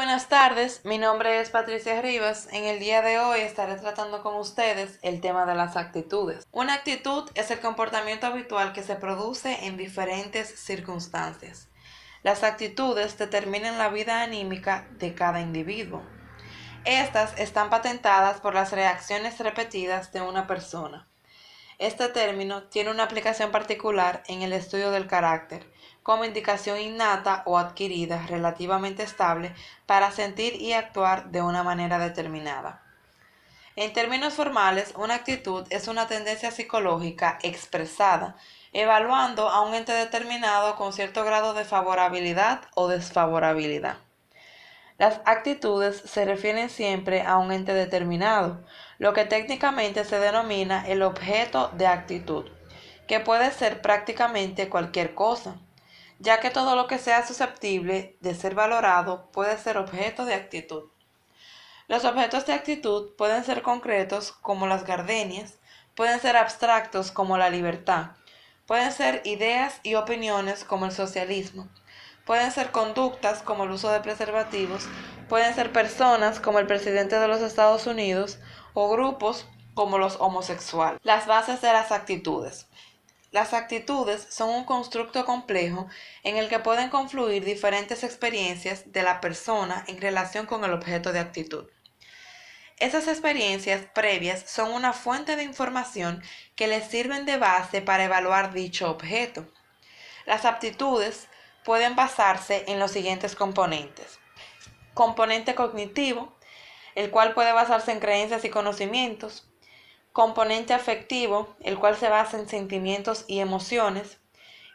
buenas tardes, mi nombre es Patricia Rivas. En el día de hoy estaré tratando con ustedes el tema de las actitudes. Una actitud es el comportamiento habitual que se produce en diferentes circunstancias. Las actitudes determinan la vida anímica de cada individuo. Estas están patentadas por las reacciones repetidas de una persona. Este término tiene una aplicación particular en el estudio del carácter, como indicación innata o adquirida relativamente estable para sentir y actuar de una manera determinada. En términos formales, una actitud es una tendencia psicológica expresada, evaluando a un ente determinado con cierto grado de favorabilidad o desfavorabilidad. Las actitudes se refieren siempre a un ente determinado, lo que técnicamente se denomina el objeto de actitud, que puede ser prácticamente cualquier cosa, ya que todo lo que sea susceptible de ser valorado puede ser objeto de actitud. Los objetos de actitud pueden ser concretos como las gardenias, pueden ser abstractos como la libertad, pueden ser ideas y opiniones como el socialismo, pueden ser conductas como el uso de preservativos, pueden ser personas como el presidente de los Estados Unidos o grupos como los homosexuales. Las bases de las actitudes. Las actitudes son un constructo complejo en el que pueden confluir diferentes experiencias de la persona en relación con el objeto de actitud. Esas experiencias previas son una fuente de información que les sirven de base para evaluar dicho objeto. Las aptitudes pueden basarse en los siguientes componentes. Componente cognitivo, el cual puede basarse en creencias y conocimientos. Componente afectivo, el cual se basa en sentimientos y emociones.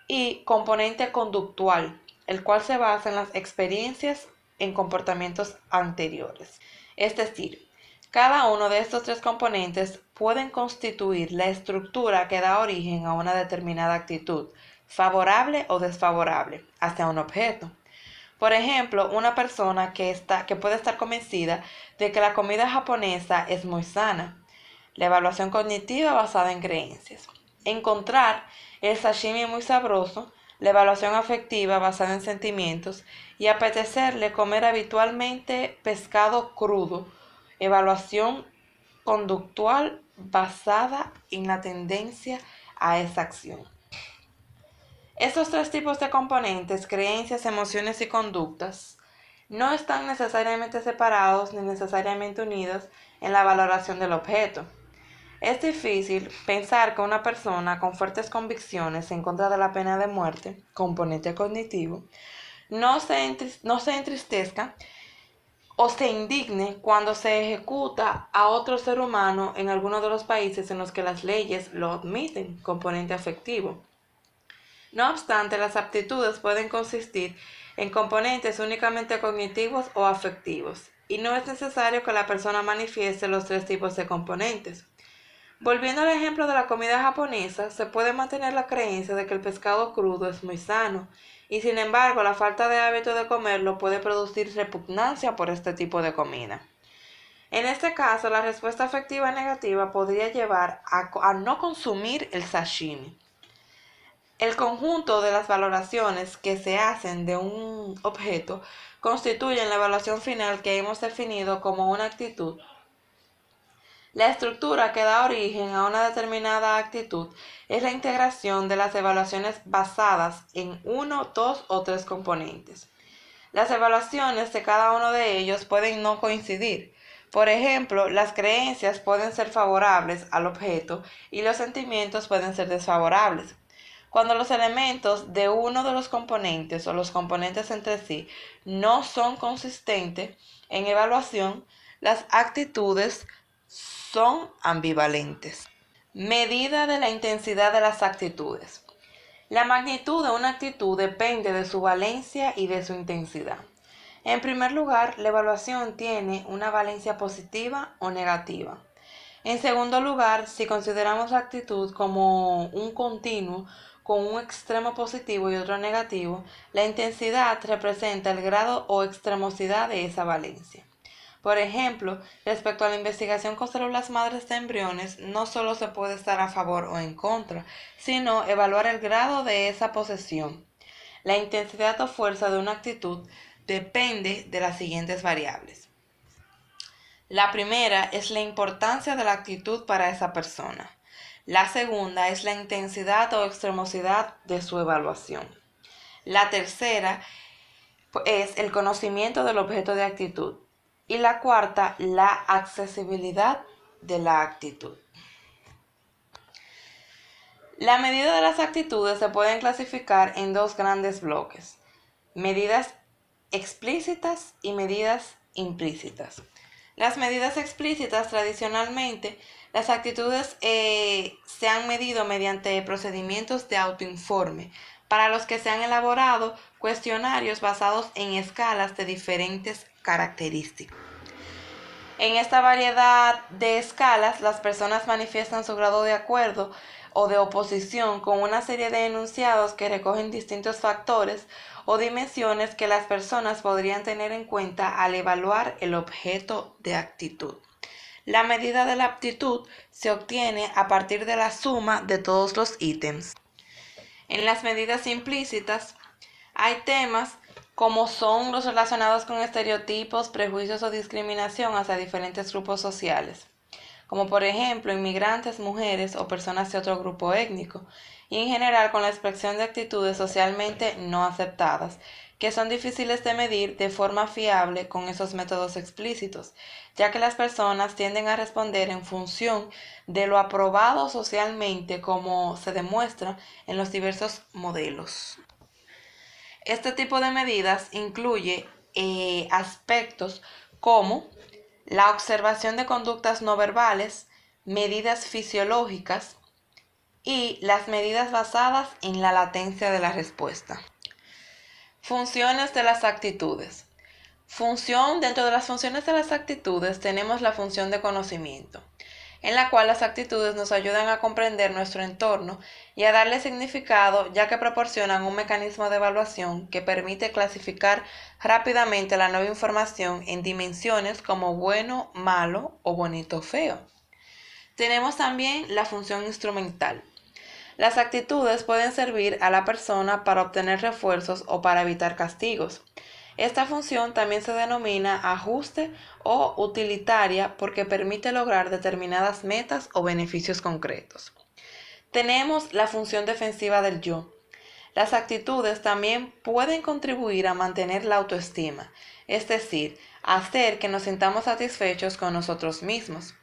Y componente conductual, el cual se basa en las experiencias en comportamientos anteriores. Es decir, cada uno de estos tres componentes pueden constituir la estructura que da origen a una determinada actitud, favorable o desfavorable, hacia un objeto. Por ejemplo, una persona que puede estar convencida de que la comida japonesa es muy sana. La evaluación cognitiva basada en creencias. Encontrar el sashimi muy sabroso. La evaluación afectiva basada en sentimientos. Y apetecerle comer habitualmente pescado crudo. Evaluación conductual basada en la tendencia a esa acción. Estos tres tipos de componentes, creencias, emociones y conductas, no están necesariamente separados ni necesariamente unidos en la valoración del objeto. Es difícil pensar que una persona con fuertes convicciones en contra de la pena de muerte, componente cognitivo, no se entristezca o se indigne cuando se ejecuta a otro ser humano en alguno de los países en los que las leyes lo admiten, componente afectivo. No obstante, las aptitudes pueden consistir en componentes únicamente cognitivos o afectivos, y no es necesario que la persona manifieste los tres tipos de componentes. Volviendo al ejemplo de la comida japonesa, se puede mantener la creencia de que el pescado crudo es muy sano, y sin embargo la falta de hábito de comerlo puede producir repugnancia por este tipo de comida. En este caso, la respuesta afectiva negativa podría llevar a no consumir el sashimi. El conjunto de las valoraciones que se hacen de un objeto constituyen la evaluación final que hemos definido como una actitud. La estructura que da origen a una determinada actitud es la integración de las evaluaciones basadas en uno, dos o tres componentes. Las evaluaciones de cada uno de ellos pueden no coincidir. Por ejemplo, las creencias pueden ser favorables al objeto y los sentimientos pueden ser desfavorables. Cuando los elementos de uno de los componentes o los componentes entre sí no son consistentes en evaluación, las actitudes son ambivalentes. Medida de la intensidad de las actitudes. La magnitud de una actitud depende de su valencia y de su intensidad. En primer lugar, la evaluación tiene una valencia positiva o negativa. En segundo lugar, si consideramos la actitud como un continuo con un extremo positivo y otro negativo, la intensidad representa el grado o extremosidad de esa valencia. Por ejemplo, respecto a la investigación con células madres de embriones, no solo se puede estar a favor o en contra, sino evaluar el grado de esa posesión. La intensidad o fuerza de una actitud depende de las siguientes variables. La primera es la importancia de la actitud para esa persona. La segunda es la intensidad o extremosidad de su evaluación. La tercera es el conocimiento del objeto de actitud. Y la cuarta, la accesibilidad de la actitud. La medida de las actitudes se pueden clasificar en dos grandes bloques: medidas explícitas y medidas implícitas. Las medidas explícitas, tradicionalmente, las actitudes se han medido mediante procedimientos de autoinforme, para los que se han elaborado cuestionarios basados en escalas de diferentes características. En esta variedad de escalas, las personas manifiestan su grado de acuerdo o de oposición con una serie de enunciados que recogen distintos factores o dimensiones que las personas podrían tener en cuenta al evaluar el objeto de actitud. La medida de la aptitud se obtiene a partir de la suma de todos los ítems. En las medidas implícitas hay temas como son los relacionados con estereotipos, prejuicios o discriminación hacia diferentes grupos sociales, como por ejemplo inmigrantes, mujeres o personas de otro grupo étnico, y en general con la expresión de actitudes socialmente no aceptadas, que son difíciles de medir de forma fiable con esos métodos explícitos, ya que las personas tienden a responder en función de lo aprobado socialmente, como se demuestra en los diversos modelos. Este tipo de medidas incluye aspectos como la observación de conductas no verbales, medidas fisiológicas y las medidas basadas en la latencia de la respuesta. Funciones de las actitudes. Dentro de las funciones de las actitudes tenemos la función de conocimiento, en la cual las actitudes nos ayudan a comprender nuestro entorno y a darle significado, ya que proporcionan un mecanismo de evaluación que permite clasificar rápidamente la nueva información en dimensiones como bueno, malo o bonito o feo. Tenemos también la función instrumental. Las actitudes pueden servir a la persona para obtener refuerzos o para evitar castigos. Esta función también se denomina ajuste o utilitaria porque permite lograr determinadas metas o beneficios concretos. Tenemos la función defensiva del yo. Las actitudes también pueden contribuir a mantener la autoestima, es decir, hacer que nos sintamos satisfechos con nosotros mismos.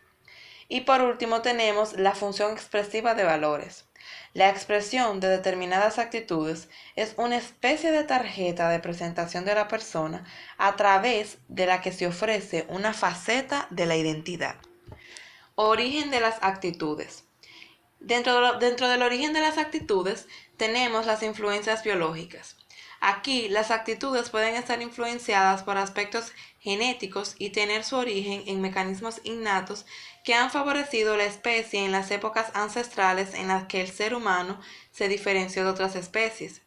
Y por último tenemos la función expresiva de valores. La expresión de determinadas actitudes es una especie de tarjeta de presentación de la persona a través de la que se ofrece una faceta de la identidad. Origen de las actitudes. Dentro del origen de las actitudes tenemos las influencias biológicas. Aquí las actitudes pueden estar influenciadas por aspectos genéticos y tener su origen en mecanismos innatos que han favorecido la especie en las épocas ancestrales en las que el ser humano se diferenció de otras especies.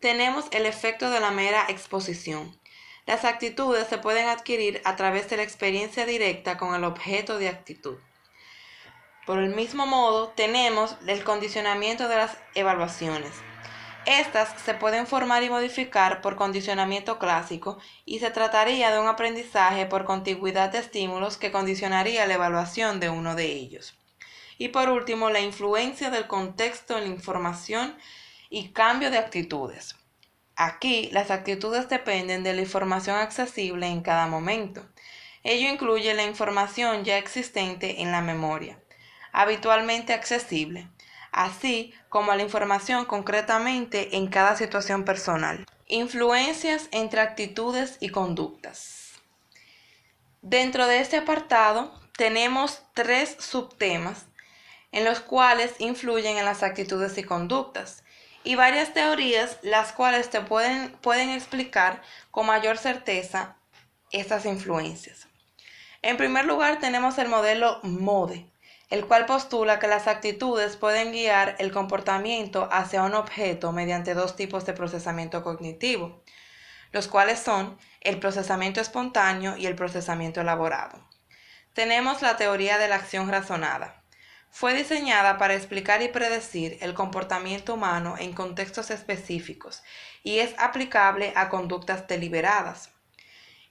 Tenemos el efecto de la mera exposición. Las actitudes se pueden adquirir a través de la experiencia directa con el objeto de actitud. Por el mismo modo, tenemos el condicionamiento de las evaluaciones. Estas se pueden formar y modificar por condicionamiento clásico y se trataría de un aprendizaje por contigüidad de estímulos que condicionaría la evaluación de uno de ellos. Y por último, la influencia del contexto en la información y cambio de actitudes. Aquí, las actitudes dependen de la información accesible en cada momento. Ello incluye la información ya existente en la memoria, habitualmente accesible, así como la información concretamente en cada situación personal. Influencias entre actitudes y conductas. Dentro de este apartado tenemos 3 subtemas en los cuales influyen en las actitudes y conductas, y varias teorías las cuales te pueden explicar con mayor certeza estas influencias. En primer lugar tenemos el modelo MODE, el cual postula que las actitudes pueden guiar el comportamiento hacia un objeto mediante 2 tipos de procesamiento cognitivo, los cuales son el procesamiento espontáneo y el procesamiento elaborado. Tenemos la teoría de la acción razonada. Fue diseñada para explicar y predecir el comportamiento humano en contextos específicos y es aplicable a conductas deliberadas.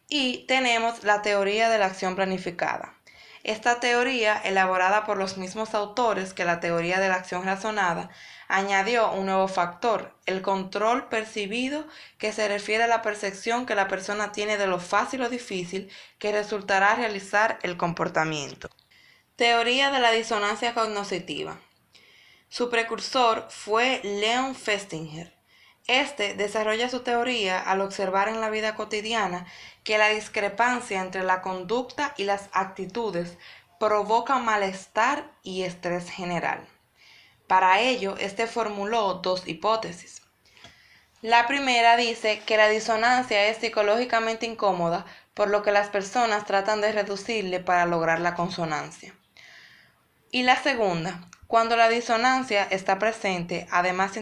Y tenemos la teoría de la acción planificada. Esta teoría, elaborada por los mismos autores que la teoría de la acción razonada, añadió un nuevo factor, el control percibido, que se refiere a la percepción que la persona tiene de lo fácil o difícil que resultará realizar el comportamiento. Teoría de la disonancia cognitiva. Su precursor fue Leon Festinger. Este desarrolla su teoría al observar en la vida cotidiana que la discrepancia entre la conducta y las actitudes provoca malestar y estrés general. Para ello, este formuló dos hipótesis. La primera dice que la disonancia es psicológicamente incómoda, por lo que las personas tratan de reducirle para lograr la consonancia. Y la segunda, cuando la disonancia está presente, además de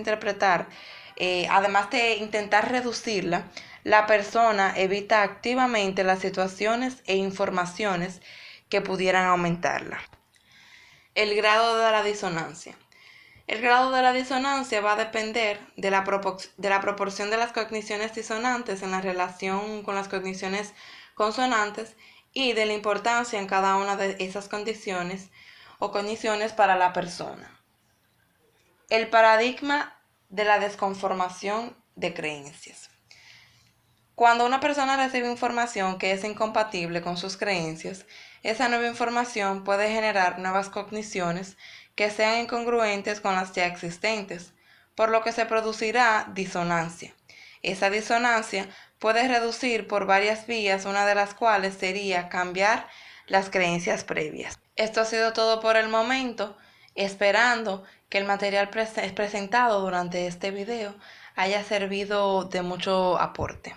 intentar reducirla, la persona evita activamente las situaciones e informaciones que pudieran aumentarla. El grado de la disonancia. El grado de la disonancia va a depender de la proporción de las cogniciones disonantes en la relación con las cogniciones consonantes y de la importancia en cada una de esas condiciones o cogniciones para la persona. El paradigma de la desconformación de creencias. Cuando una persona recibe información que es incompatible con sus creencias, esa nueva información puede generar nuevas cogniciones que sean incongruentes con las ya existentes, por lo que se producirá disonancia. Esa disonancia puede reducir por varias vías, una de las cuales sería cambiar las creencias previas. Esto ha sido todo por el momento, esperando que el material presentado durante este video haya servido de mucho aporte.